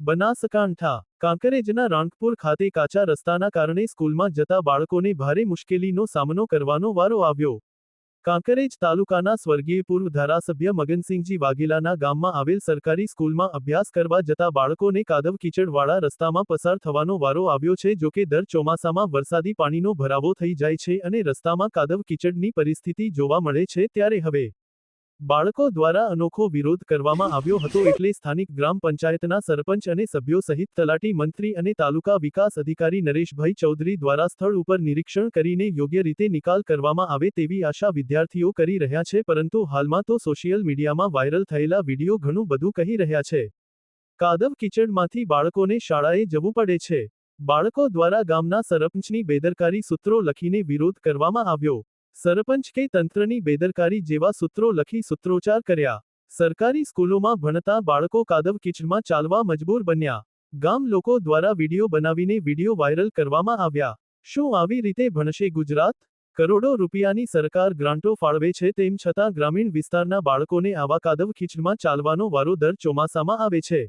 બનાસકાંઠા કાંકરેજના રાણકપુર ખાતે કાચા રસ્તાના કારણે સ્કૂલમાં જતા બાળકોને ભારે મુશ્કેલીનો સામનો કરવાનો વારો આવ્યો. કાંકરેજ તાલુકાના સ્વર્ગીય પૂર્વ ધારાસભ્ય મગનસિંહજી વાઘેલાના ગામમાં આવેલ સરકારી સ્કૂલમાં અભ્યાસ કરવા જતા બાળકોને કાદવ કીચડવાળા રસ્તામાં પસાર થવાનો વારો આવ્યો છે. જોકે દર ચોમાસામાં વરસાદી પાણીનો ભરાવો થઈ જાય છે અને રસ્તામાં કાદવ કીચડની પરિસ્થિતિ જોવા મળે છે, ત્યારે હવે બાળકો દ્વારા અનોખો વિરોધ કરવામાં આવ્યો હતો. એટલે સ્થાનિક ગ્રામ પંચાયતના સરપંચ અને સભ્યો સહિત તલાટી મંત્રી અને તાલુકા વિકાસ અધિકારી નરેશભાઈ ચૌધરી દ્વારા સ્થળ ઉપર નિરીક્ષણ કરીને યોગ્ય રીતે નિકાલ કરવામાં આવે તેવી આશા વિદ્યાર્થીઓ કરી રહ્યા છે. પરંતુ હાલમાં તો સોશિયલ મીડિયામાં વાયરલ થયેલા વિડીયો ઘણું બધું કહી રહ્યા છે. કાદવ કીચડમાંથી બાળકોને શાળાએ જવું પડે છે. બાળકો દ્વારા ગામના સરપંચની બેદરકારી સૂત્રો લખીને વિરોધ કરવામાં આવ્યો. સરપંચ કે તંત્રની બેદરકારી જેવા સૂત્રો લખી સૂત્રોચ્ચાર કર્યા. સરકારી સ્કૂલોમાં ભણતા બાળકો કાદવ કીચડમાં ચાલવા મજબૂર બન્યા. ગામ લોકો દ્વારા વિડીયો બનાવીને વિડીયો વાયરલ કરવામાં આવ્યા. શું આવી રીતે ભણશે ગુજરાત? કરોડો રૂપિયાની સરકાર ગ્રાન્ટો ફાળવે છે, તેમ છતાં ગ્રામીણ વિસ્તારના બાળકોને આવા કાદવ કીચડમાં ચાલવાનો વારો દર ચોમાસામાં આવે છે.